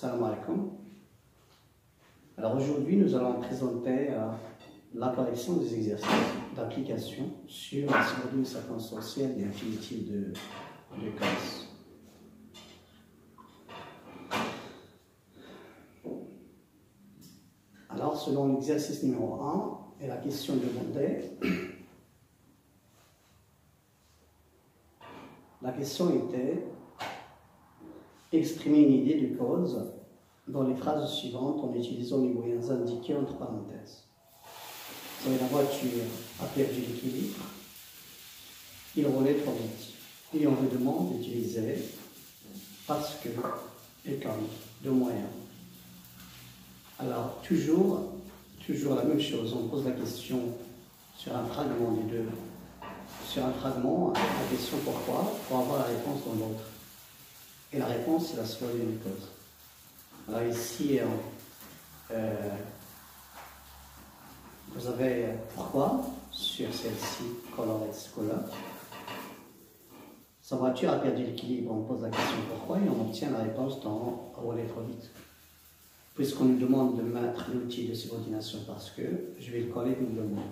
Salam alaikum. Alors aujourd'hui, nous allons présenter la correction des exercices d'application sur la subordonnée circonstancielle et infinitive de cause. Alors, selon l'exercice numéro 1 et la question demandée, la question était exprimer une idée de cause dans les phrases suivantes en utilisant les moyens indiqués entre parenthèses. Vous savez, la voiture a perdu l'équilibre, il roulait trop vite. Et on vous demande d'utiliser parce que et comme deux moyens. Alors, toujours la même chose, on pose la question sur un fragment des deux. Sur un fragment, la question pourquoi, pour avoir la réponse dans l'autre. Et la réponse, c'est la subordonnée de cause. Alors ici, vous avez pourquoi sur celle-ci, color. Sa voiture a perdu l'équilibre, on pose la question pourquoi et on obtient la réponse dans rouler trop vite. Puisqu'on nous demande de mettre l'outil de subordination parce que, je vais le coller doublement.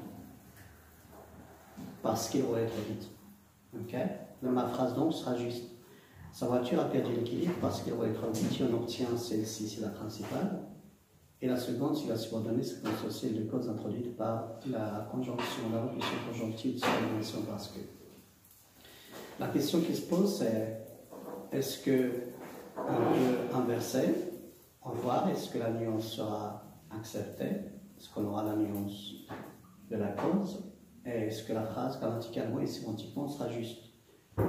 Parce qu'il roulait trop vite. Ok? Ma phrase donc sera juste. Sa voiture a perdu l'équilibre parce qu'il roulait trop vite et on obtient celle-ci, c'est la principale. Et la seconde, c'est la subordonnée circonstancielle de cause introduite par la conjonction, la locution conjonctive de subordination parce que. La question qui se pose, c'est est-ce qu'on peut inverser, on va voir, est-ce que la nuance sera acceptée, est-ce qu'on aura la nuance de la cause, et est-ce que la phrase grammaticalement et sémantiquement sera juste.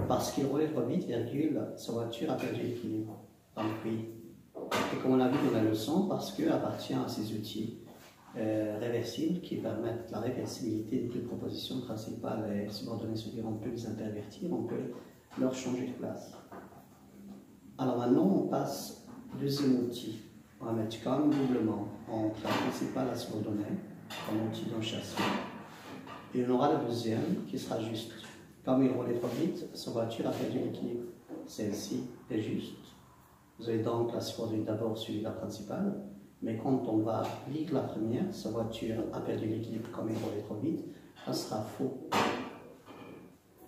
Parce qu'il roulait trop vite, virgule, sa voiture a perdu l'équilibre. Donc oui. Et comme on l'a vu dans la leçon, parce qu'elle appartient à ces outils réversibles qui permettent la réversibilité des deux propositions principales et subordonnées, c'est-à-dire on peut les intervertir, on peut leur changer de place. Alors maintenant, on passe au deuxième outil. On va mettre comme doublement entre la principale et la subordonnée, comme outil d'enchassement. Et on aura la deuxième qui sera juste. Comme il roulait trop vite, sa voiture a perdu l'équilibre. Celle-ci est juste. Vous avez donc la subordonnée d'abord suivie de la principale, mais quand on va lire la première, sa voiture a perdu l'équilibre comme il roulait trop vite, ça sera faux.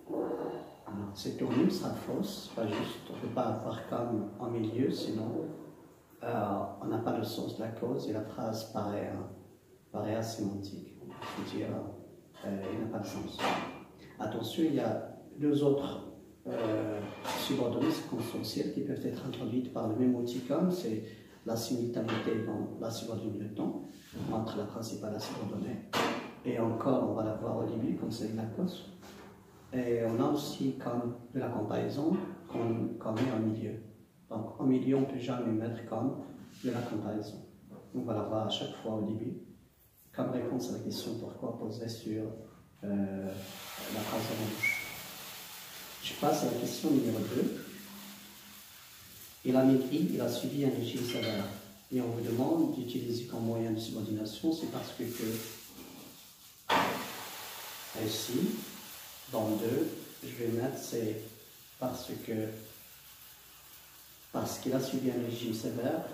Alors, cette tournure sera fausse, pas juste. On ne peut pas avoir comme en milieu, sinon on n'a pas le sens de la cause et la phrase paraît asémantique. C'est-à-dire, il n'a pas de sens. Attention, il y a deux autres subordonnées circonstancielles qui peuvent être introduites par le même outil comme c'est la simultanéité dans la subordonnée de temps entre la principale et la subordonnée. Et encore, on va la voir au début comme c'est la cause. Et on a aussi comme de la comparaison qu'on met au milieu. Donc au milieu, on ne peut jamais mettre comme de la comparaison. On va la voir à chaque fois au début comme réponse à la question pourquoi posée sur la phrase orange. Je passe à la question numéro 2. Il a maigri, il a subi un régime sévère. Et on vous demande d'utiliser comme moyen de subordination, c'est parce que ici, dans 2, je vais mettre c'est parce qu'il a subi un régime sévère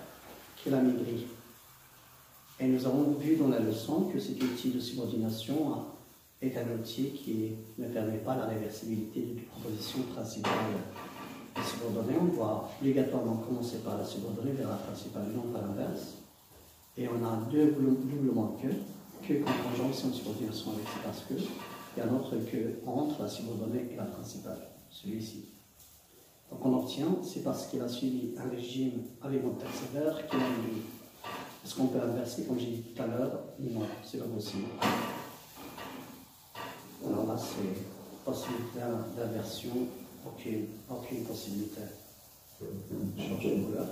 qu'il a maigri. Et nous avons vu dans la leçon que cet outil de subordination est un outil qui ne permet pas la réversibilité des deux propositions principales des subordonnées. On doit obligatoirement commencer par la subordonnée vers la principale, non pas l'inverse. Et on a deux doublements que en conjonction de subordination avec parce que, et un autre que entre la subordonnée et la principale, celui-ci. Donc on obtient, c'est parce qu'il a suivi un régime alimentaire sévère qu'il a maigri. Est-ce qu'on peut inverser, comme j'ai dit tout à l'heure? Non, c'est pas possible. Alors là, c'est possibilité d'inversion, aucune possibilité. Changer de couleur.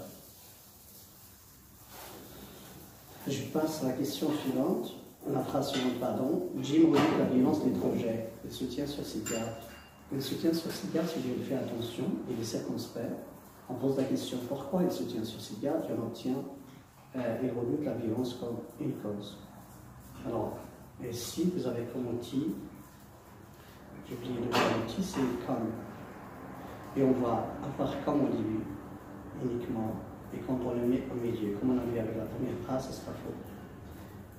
Je passe à la question suivante, la phrase suivante, pardon. Jim redoute la violence des trajets. Il se tient sur ses gardes. Il se tient sur ses gardes si il fait attention, il est circonspect. On pose la question pourquoi il se tient sur ses gardes et on obtient il redoute la violence comme une cause. Alors, ici, vous avez comme outil, j'ai oublié de faire l'outil, c'est comme. Et on va avoir comme au début, uniquement Et quand on le met au milieu, comme on a vu avec la première phrase, ce sera faux.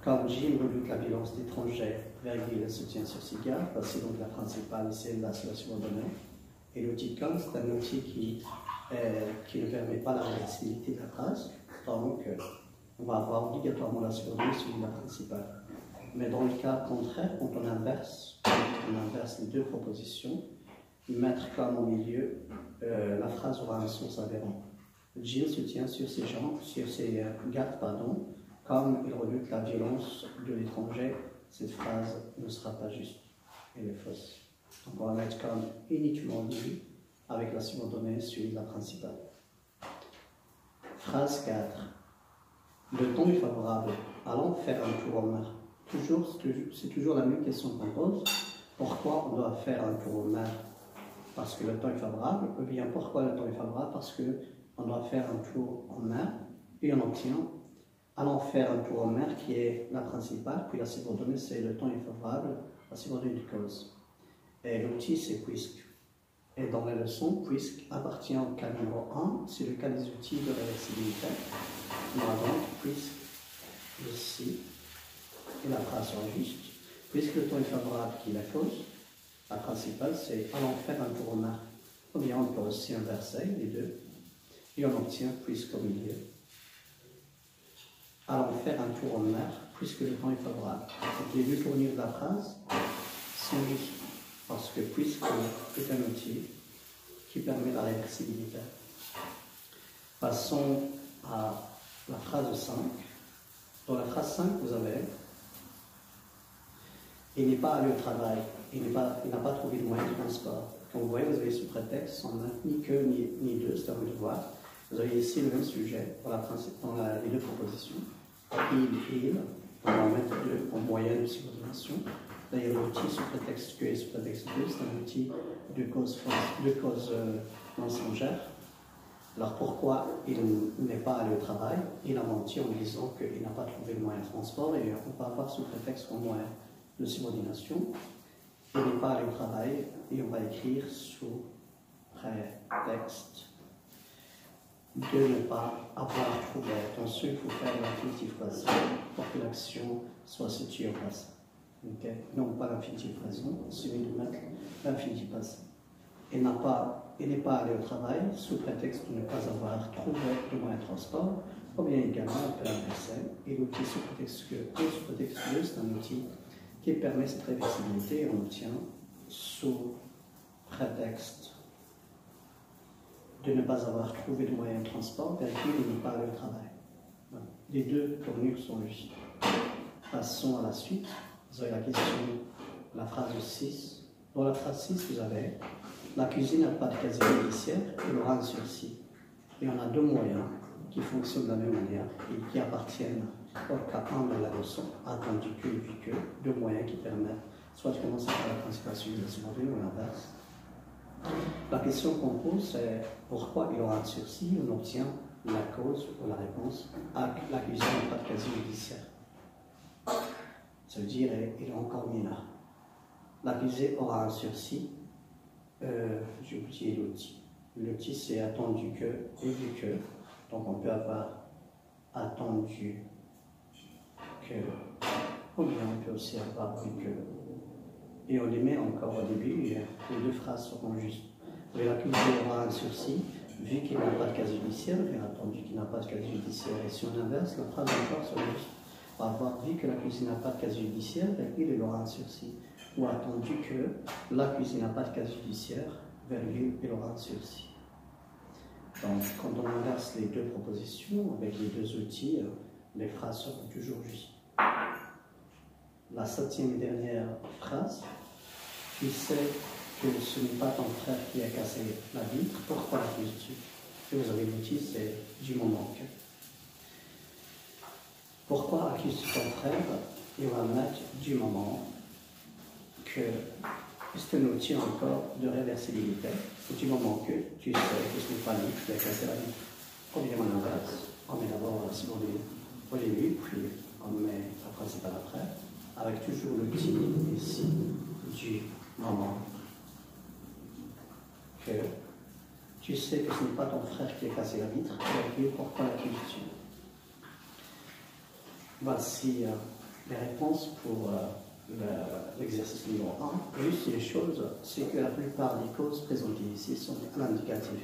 Comme Jim redoute la violence d'étrangers, virgule, se tient sur ses gardes, parce que donc la principale, c'est la subordonnée. Et l'outil comme, c'est un outil qui ne permet pas la réversibilité de la phrase. Donc, on va avoir obligatoirement la subordonnée sur la principale. Mais dans le cas contraire, quand on inverse les deux propositions, mettre comme au milieu, la phrase aura un sens aberrant. Jill se tient sur ses jambes, sur ses gardes, pardon, comme il redoute la violence de l'étranger, cette phrase ne sera pas juste, elle est fausse. Donc on va mettre comme uniquement lui avec la subordonnée sur la principale. Phrase 4. Le temps est favorable. Allons faire un tour en mer. C'est toujours la même question qu'on pose. Pourquoi on doit faire un tour en mer? Parce que le temps est favorable. Ou bien pourquoi le temps est favorable? Parce qu'on doit faire un tour en mer et on obtient. Allons faire un tour en mer qui est la principale, puis la subordonnée c'est le temps est favorable, la subordonnée du cause. Et l'outil c'est puisque. Et dans la leçon, puisque appartient au cas numéro 1, c'est le cas des outils de réversibilité. On aura donc puisque ici, et la phrase sera juste. Puisque le temps est favorable qui est la cause, la principale c'est allons faire un tour en mer. Ou bien on peut aussi inverser les deux, et on obtient puisque au milieu. Allons faire un tour en mer, puisque le temps est favorable. Donc les deux tournures de la phrase sont justes, parce que puisque est un outil qui permet la réversibilité. Passons à la phrase 5. Dans la phrase 5, vous avez il n'est pas allé au travail, il n'a pas trouvé de moyen de transport. Comme vous voyez, vous avez ce prétexte sans ni que ni deux, c'est à vous de voir. Vous avez ici le même sujet dans les deux propositions. Il, on va mettre deux en moyenne de subordination. D'ailleurs, l'outil sous prétexte que et sous prétexte que, c'est un outil de cause mensongère. Alors pourquoi il n'est pas allé au travail? Il a menti en disant qu'il n'a pas trouvé le moyen de transport et on va avoir sous prétexte en moyen de subordination. Il n'est pas allé au travail et on va écrire sous prétexte de ne pas avoir trouvé. Attention, il faut faire l'infinitif passé pour que l'action soit située au passé. Okay? Non pas l'infinitif présent, celui de mettre l'infinitif passé. Il n'est pas allé au travail sous prétexte de ne pas avoir trouvé de moyen de transport, ou bien également on peut l'inverser. Et l'outil sous prétexte que et sous prétexte que, c'est un outil qui permet cette réversibilité et on obtient sous prétexte de ne pas avoir trouvé de moyen de transport, vérifier de ne pas aller au travail. Voilà. Les deux tournures sont logiques. Passons à la suite. Vous avez la question, la phrase 6. Dans la phrase 6, vous avez la cuisine n'a pas de casier judiciaire, il aura un sursis. Et on a deux moyens qui fonctionnent de la même manière et qui appartiennent au cas 1 de la leçon, attendu que et puis que, deux moyens qui permettent soit de commencer par la principale suite de la secondaire ou l'inverse. La question qu'on pose, c'est pourquoi il aura un sursis? On obtient la cause ou la réponse à la cuisine n'a pas de casier judiciaire. Ça veut dire il est encore mineur. L'accusé aura un sursis. J'ai oublié l'outil. L'outil c'est attendu que et vu que. Donc on peut avoir attendu que, ou bien on peut aussi avoir vu que. Et on les met encore au début, et les deux phrases seront justes. L'accusé aura un sursis, vu qu'il n'a pas de casier judiciaire, bien entendu qu'il n'a pas de casier judiciaire. Et si on inverse, la phrase encore sera juste. On va avoir vu que l'accusé n'a pas de casier judiciaire, il aura un sursis. Ou attendu que l'accusé n'a pas de casier judiciaire, il aura un sursis. Donc, quand on inverse les deux propositions avec les deux outils, les phrases seront toujours justes. La 7e et dernière phrase, tu sais que ce n'est pas ton frère qui a cassé la vitre, pourquoi l'accuses-tu? Et vous avez l'outil, c'est du moment que. Pourquoi accuses-tu ton frère? Et on va mettre du moment que. C'est un outil encore de réversibilité. Du moment que tu sais que ce n'est pas lui qui a cassé la vitre. On vient en inverse, on met d'abord la seconde au début, puis on met la principale après, avec toujours l'outil ici du moment que Tu sais que ce n'est pas ton frère qui a cassé la vitre, et pourquoi l'as-tu tué? Voici les réponses pour l'exercice numéro 1. Juste une chose, c'est que la plupart des causes présentées ici sont à l'indicatif.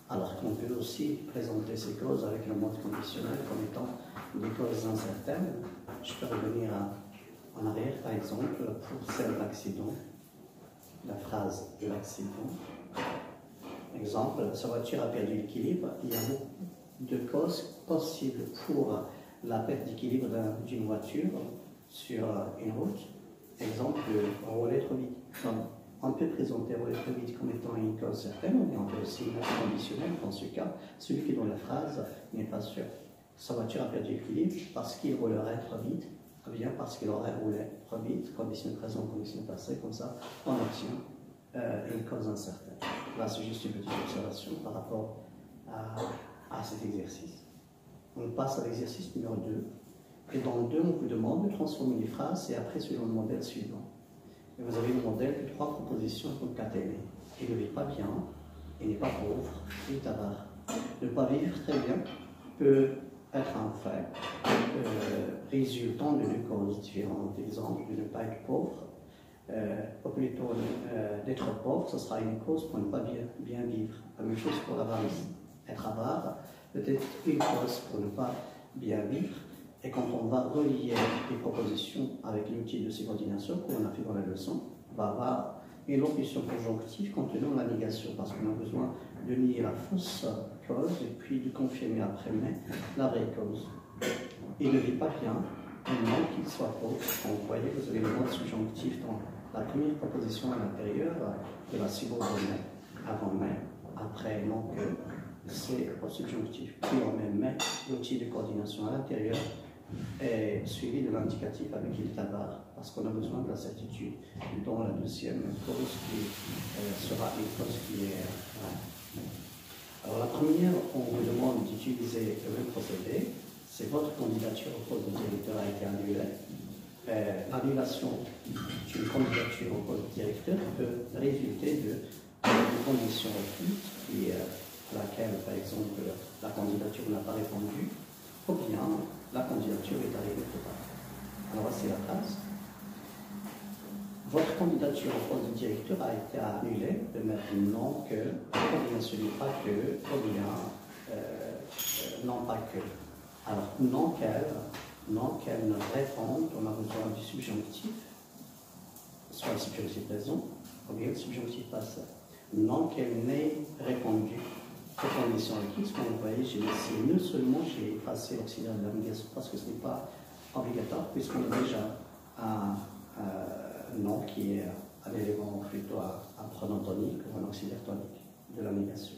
Alors qu'on peut aussi présenter ces causes avec le mode conditionnel comme étant des causes incertaines. Je peux revenir en arrière, par exemple, pour celle d'accident, la phrase de l'accident. Exemple, sa voiture a perdu l'équilibre. Il y a beaucoup de causes possibles pour la perte d'équilibre d'une voiture sur une route. Exemple, rouler trop vite. Donc, on peut présenter rouler trop vite comme étant une cause certaine, mais on peut aussi mettre conditionnel dans ce cas. Celui qui est dans la phrase n'est pas sûr. Sa voiture a perdu l'équilibre parce qu'il roulerait trop vite, ou bien parce qu'il aurait roulé trop vite, condition présente, condition passée, comme ça, on obtient une cause incertaine. Là, c'est juste une petite observation par rapport à cet exercice. On passe à l'exercice numéro 2. Et dans le 2, on vous demande de transformer les phrases et après selon le modèle suivant. Et vous avez le modèle de 3 propositions concaténées. Il ne vit pas bien, il n'est pas pauvre, il est avare. Ne pas vivre très bien peut être un fait résultant de 2 causes différentes. Exemple, de ne pas être pauvre, ou plutôt d'être pauvre, ce sera une cause pour ne pas bien vivre. La même chose pour l'avarice. Être avare peut être une cause pour ne pas bien vivre. Et quand on va relier les propositions avec l'outil de subordination qu'on a fait dans la leçon, on va avoir une locution conjonctive contenant la négation, parce qu'on a besoin de nier la fausse cause et puis de confirmer après mais la vraie cause. Il ne vit pas bien, non qu'il soit pauvre. Donc vous voyez, vous avez le mode subjonctif dans la première proposition à l'intérieur de la subordonnée. Avant mais, après non que, c'est au subjonctif. Puis on met mais, l'outil de coordination à l'intérieur, est suivi de l'indicatif avec il avare, parce qu'on a besoin de la certitude dans la deuxième cause qui sera une cause qui est Alors la première, on vous demande d'utiliser le même procédé. C'est votre candidature au poste de directeur a été annulée. L'annulation d'une candidature au poste de directeur peut résulter d'une condition requise, qui à laquelle, par exemple, la candidature n'a pas répondu, ou bien la candidature est arrivée trop tard. Alors voici la phrase. Votre candidature au poste de directeur a été annulée, de mettre non que, ou bien ce n'est pas que, ou bien non pas que. Alors non qu'elle ne réponde, on a besoin du subjonctif, soit le subjonctif présent, ou bien le subjonctif passé. Non qu'elle n'ait répondu aux conditions requises. Comme vous voyez, j'ai ici non seulement j'ai effacé l'auxiliaire de la négation parce que ce n'est pas obligatoire, puisqu'on a déjà un nom qui est un élément plutôt un pronom tonique ou un auxiliaire tonique de la négation.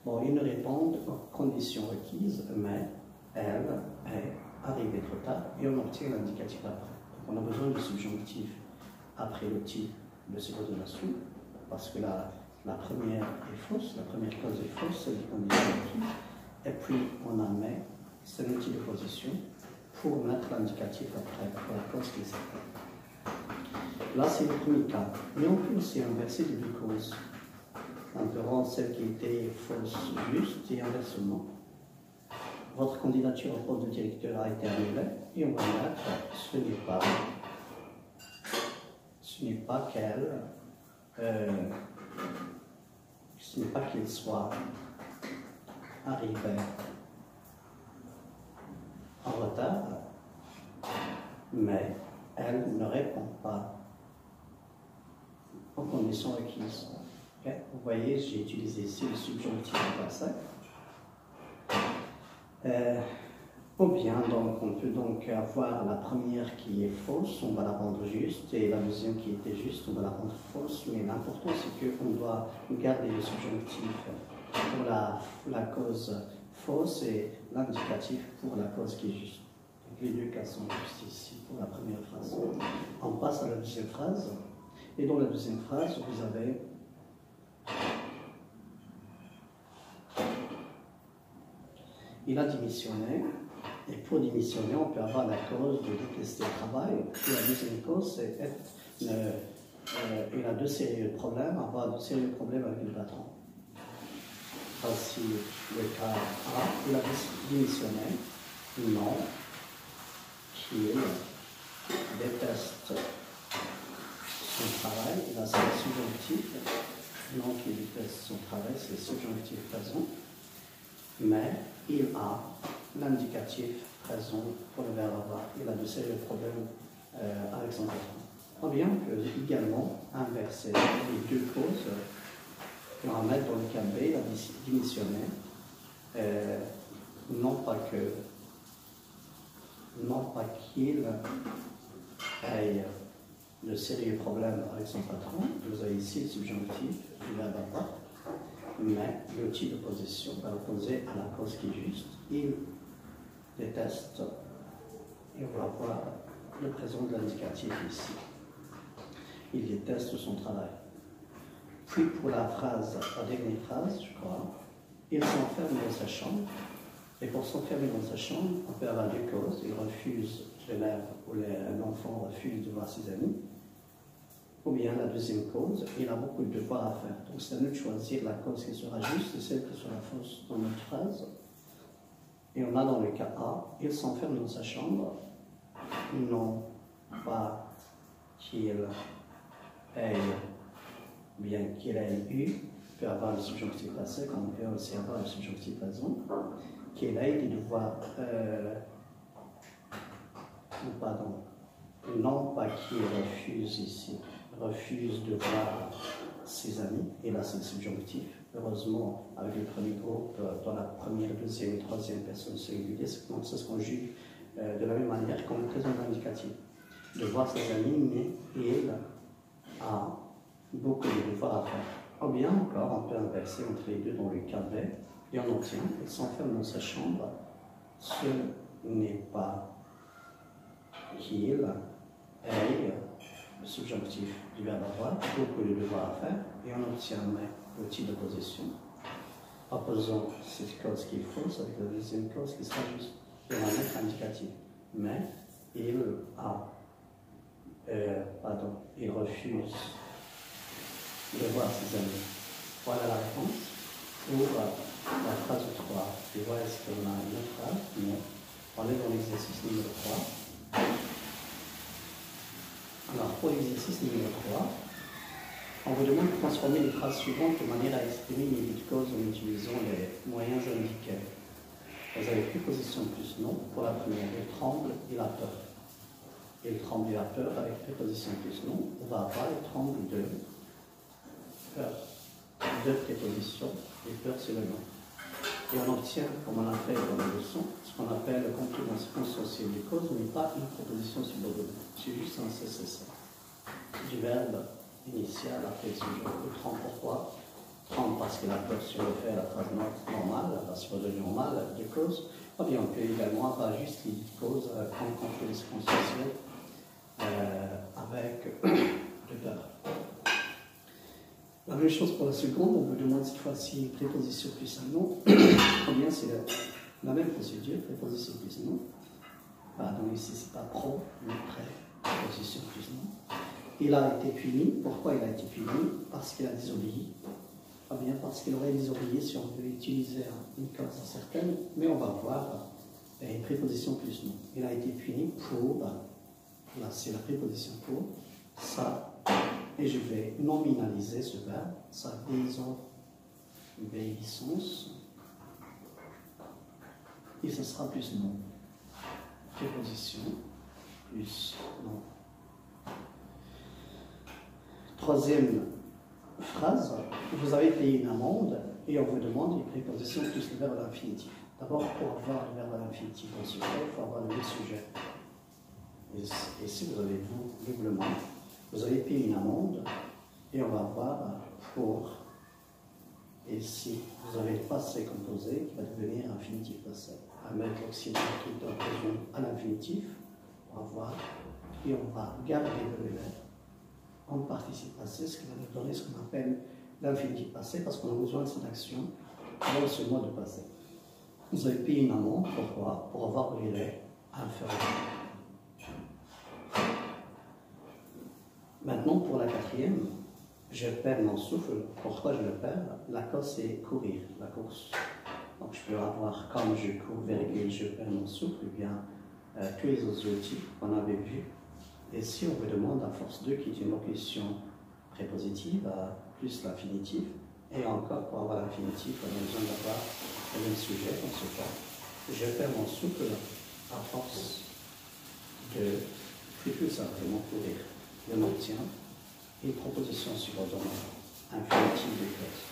Bon, ils ne répondent aux conditions requises, mais elle est arrivée trop tard et on obtient l'indicatif après. Donc on a besoin du subjonctif après le type de subordination, parce que la première est fausse, la première cause est fausse, c'est le conditionnatif, et puis on en met, c'est l'outil de position pour mettre l'indicatif après pour la cause qui est certaine. Là, c'est le premier cas. Mais on peut aussi inverser les deux causes. On peut rendre celle qui était fausse juste et inversement. Votre candidature au poste de directeur a été annulée et on va mettre ce n'est pas qu'elle. Ce n'est pas qu'il soit arrivé en retard, mais elle ne répond pas aux conditions requises. Okay? Vous voyez, j'ai utilisé ici le subjonctif passé. Ou bien, donc, on peut donc avoir la première qui est fausse, on va la rendre juste, et la deuxième qui était juste, on va la rendre fausse. Mais l'important, c'est qu'on doit garder le subjonctif pour la cause fausse et l'indicatif pour la cause qui est juste. Donc, les deux cas sont juste ici pour la première phrase. On passe à la deuxième phrase. Et dans la deuxième phrase, vous avez il a démissionné. Et pour démissionner, on peut avoir la cause de détester le travail. Et la deuxième cause, c'est il a deux sérieux problèmes, avoir de sérieux problèmes avec le patron. voici le cas A, il a démissionné, non, qu'il déteste son travail, et là c'est le subjonctif, non qu'il déteste son travail, c'est le subjonctif présent, mais il a l'indicatif présent pour le verbe avoir, il a de sérieux problèmes avec son patron. Ou bien on peut également inverser les deux causes. On va mettre dans le cas B, il a démissionné, non pas qu'il ait de sérieux problèmes avec son patron, vous avez ici le subjonctif du verbe avoir, mais l'outil de position va opposer à la cause qui est juste. Il déteste, et on va voir le présent de l'indicatif ici. Il déteste son travail. Puis pour la dernière phrase, je crois, il s'enferme dans sa chambre. Et pour s'enfermer dans sa chambre, on peut avoir deux causes. Il refuse, l'élève ou l'enfant refuse de voir ses amis. Ou bien la deuxième cause, il a beaucoup de devoirs à faire. Donc c'est à nous de choisir la cause qui sera juste et celle qui sera fausse dans notre phrase. Et on a dans le cas A, il s'enferme dans sa chambre, non pas qu'il ait, bien qu'il ait eu, peut avoir le subjonctif passé, comme on peut aussi avoir le subjonctif présent, qu'il ait des devoirs, non pas qu'il refuse ici, refuse de voir ses amis, et là c'est le subjonctif. Heureusement, avec le premier groupe, dans la première, deuxième et troisième personne singulière, donc ça se conjugue de la même manière comme le présent indicatif. De voir ses amis, mais il a beaucoup de devoirs à faire. Ou bien encore, on peut inverser entre les deux dans le cas B, et on obtient, il s'enferme dans sa chambre, ce n'est pas qu'il ait le subjonctif du verbe avoir, beaucoup de devoirs à faire, et on obtient l'outil de position, opposant cette cause qui est fausse avec la deuxième cause qui sera juste. Et on va mettre indicatif. Mais il refuse de voir ses amis. Voilà la réponse. Pour la phrase 3, et voilà ce qu'on a une autre phrase, mais on est dans l'exercice numéro 3. Alors, pour l'exercice numéro 3, on vous demande de transformer les phrases suivantes de manière à exprimer une idée de cause en utilisant les moyens indiqués. Vous avez préposition plus non. Pour la première, il tremble, il a peur. Il tremble, il a peur avec préposition plus non. On va avoir il tremble de peur. Deux prépositions, et peur c'est le nom. Et on obtient, comme on a fait dans la leçon, ce qu'on appelle le complément consocié de cause, mais pas une préposition subordonnée. C'est juste un CCC du verbe initial après le sujet. Il tremble pourquoi? Tremble parce qu'il a peur sur le fait la phrase normale, la subordonnée normale de cause. Ou bien on peut également avoir juste l'idée de cause comme complément consocié avec de peur. La même chose pour la seconde, on vous demande cette fois-ci préposition plus un nom. Ou bien c'est la même procédure, préposition plus nom. Donc ici c'est pas pro, mais pré, préposition plus nom. Il a été puni. Pourquoi il a été puni? Parce qu'il a désobéi. Ou bien parce qu'il aurait désobéi si on veut utiliser une cause incertaine, mais on va voir une préposition plus nom. Il a été puni pour, là c'est la préposition pour, ça. Et je vais nominaliser ce verbe, sa désobéissance, et ce sera plus non. Préposition plus non. Troisième phrase, vous avez payé une amende et on vous demande une préposition plus le verbe à l'infinitif. D'abord, pour avoir le verbe à l'infinitif en sujet, il faut avoir le sujet. Et si vous avez doublement, vous avez payé une amende et on va voir pour, et si vous avez le passé composé qui va devenir infinitif passé. À mettre l'auxiliaire qui est présent à l'infinitif, on va voir, et on va garder le verbe en participe passé, ce qui va nous donner ce qu'on appelle l'infinitif passé, parce qu'on a besoin de cette action dans ce mode passé. Vous avez payé une amende, pourquoi? Pour avoir brûlé un inférieur. Maintenant, pour la quatrième, Je perds mon souffle. Pourquoi je le perds? La cause, c'est courir, la course. Donc, je peux avoir, comme je cours, virgule, je perds mon souffle, ou bien tous les autres outils qu'on avait vus. Et si on vous demande la force 2, qui est une locution prépositive, plus l'infinitif, et encore, pour avoir l'infinitif, on a besoin d'avoir le même sujet, dans ce cas. Je perds mon souffle à force de plus simplement courir. Je m'obtiens une proposition subordonnée infinitive de clause.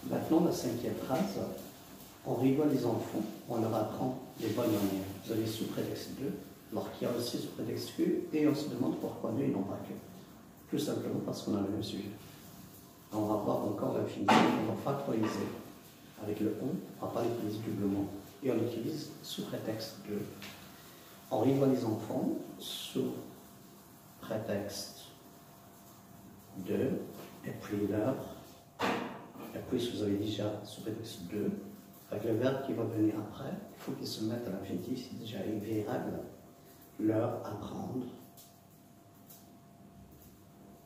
Maintenant, la cinquième phrase, on rigole les enfants, on leur apprend les bonnes manières. Vous avez sous prétexte 2, alors qu'il y a aussi sous prétexte que, et on se demande pourquoi 2 et non pas que. Tout simplement parce qu'on a le même sujet. On va voir encore l'infinitif, on va factoriser avec le on va pas l'utiliser doublement, et on l'utilise sous prétexte 2. On rigole les enfants sous prétexte 2, et puis l'heure, et puis si vous avez déjà sous prétexte 2, avec le verbe qui va venir après, il faut qu'il se mette à l'infinitif, c'est déjà une variable, leur apprendre,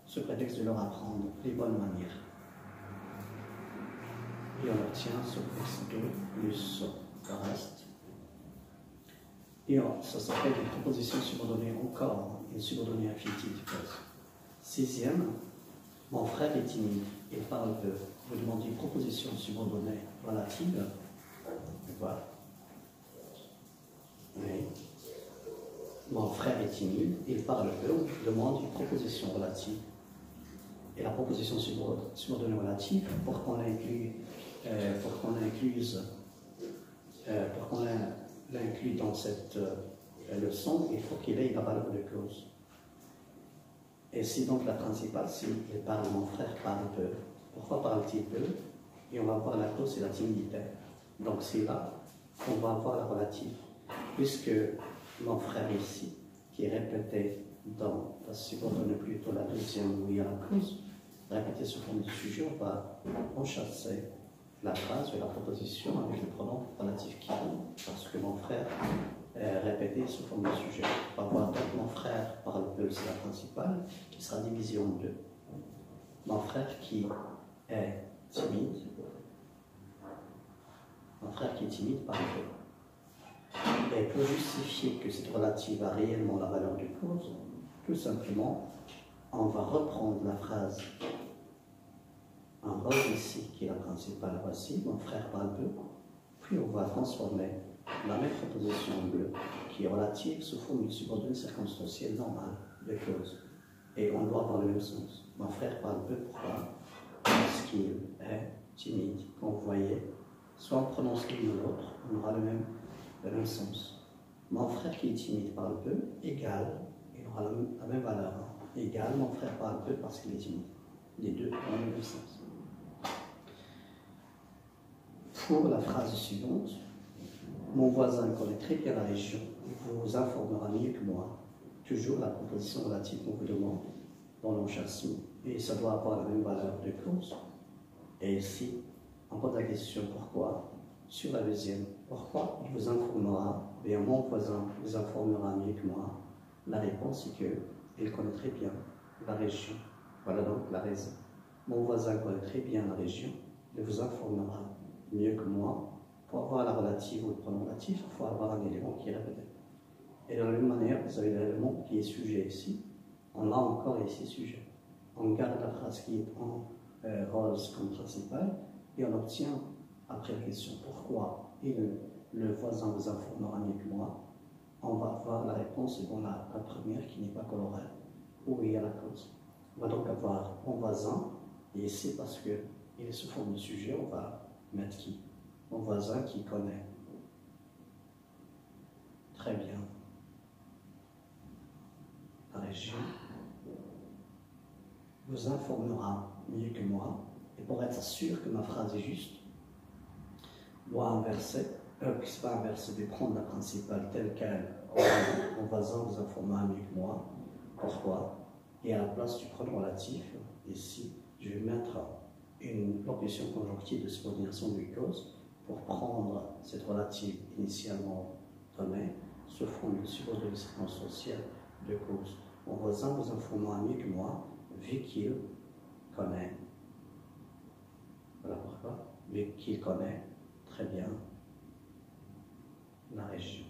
sous prétexte de leur apprendre les bonnes manières. Et on obtient sous prétexte 2 plus le reste. Et ça s'appelle une proposition subordonnée encore, une subordonnée infinitive de clause. Sixième, mon frère est timide, il parle peu. Vous demandez une proposition subordonnée relative. Voilà. Oui. Mon frère est timide, il parle peu. On demande une proposition relative. Et la proposition subordonnée relative, pour qu'on l'inclue dans cette leçon, il faut qu'il ait la valeur de clause. Et si donc la principale, si il parle, mon frère parle peu. Pourquoi parle-t-il peu? Et on va voir la clause, c'est la timidité. Donc c'est là qu'on va avoir la relative. Puisque mon frère ici, qui est répété dans la subordonnée plutôt la deuxième où il y a la clause, répété sous forme de sujet, on va enchasser la phrase et la proposition avec le pronom relatif qui compte, parce que mon frère est répété sous forme de sujet. On va voir donc mon frère parle peu, c'est la principale, qui sera divisée en deux. Mon frère qui est timide, mon frère qui est timide parle peu. Et pour justifier que cette relative a réellement la valeur de clause, tout simplement, on va reprendre la phrase en rose ici, qui est la principale, voici, mon frère parle peu, puis on va transformer la même proposition en bleu, qui est relative sous forme d'une subordonnée circonstancielle normale de clause. Et on doit avoir le même sens. Mon frère parle peu, pourquoi? Parce qu'il est timide. Quand vous voyez, soit on prononce l'une ou l'autre, on aura le même sens. Mon frère qui est timide parle peu, égal, il aura la même valeur. Égal, mon frère parle peu parce qu'il est timide. Les deux ont le même sens. Pour la phrase suivante, mon voisin connaît très bien la région, il vous informera mieux que moi. Toujours la proposition relative qu'on vous demande dans l'enchâssement. Et ça doit avoir la même valeur de clause. Et ici, on pose la question pourquoi. Sur la deuxième, pourquoi il vous informera, bien mon voisin vous informera mieux que moi. La réponse est qu'il connaît très bien la région. Voilà donc la raison. Mon voisin connaît très bien la région, il vous informera mieux que moi. Pour avoir la relative ou le pronom relatif, il faut avoir un élément qui est répété. Et de la même manière, vous avez l'élément qui est sujet ici. On a encore ici sujet. On garde la phrase qui est en rose comme principale et on obtient, après la question pourquoi et le voisin vous informera mieux que moi, on va avoir la réponse dans la première qui n'est pas colorée, où il y a la cause. On va donc avoir mon voisin, et ici parce qu'il est sous forme de sujet, on va mettre qui? Mon voisin qui connaît très bien la région vous informera mieux que moi, et pour être sûr que ma phrase est juste, doit inverser, qui va inverser, de prendre la principale telle qu'elle, mon voisin vous informera mieux que moi. Pourquoi? Et à la place du pronom relatif, ici, je vais mettre une locution conjonctive de subordination de clause pour prendre cette relative initialement donnée sous forme de subordonnée circonstancielle de cause. Mon voisin vous informera mieux que moi, vu qu'il connaît. Voilà pourquoi. Vu qu'il connaît très bien la région.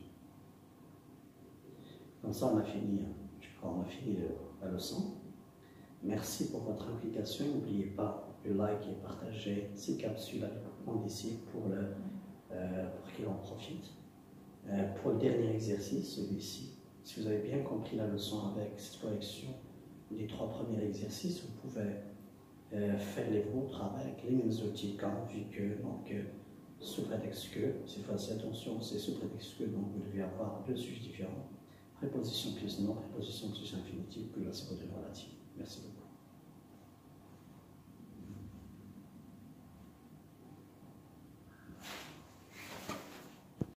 Comme ça, on a fini, je crois, on a fini la leçon. Merci pour votre implication. N'oubliez pas de liker et partager ces capsules avec vos condisciples pour qu'ils en profitent. Pour le dernier exercice, celui-ci, si vous avez bien compris la leçon avec cette correction des 3 premiers exercices, vous pouvez faire les vôtres avec les mêmes outils quand, vu que, donc, sous prétexte que, cette fois-ci attention, c'est sous prétexte que, donc vous devez avoir 2 sujets différents, préposition plus non, préposition plus infinitive, plus la seconde relative. Merci beaucoup.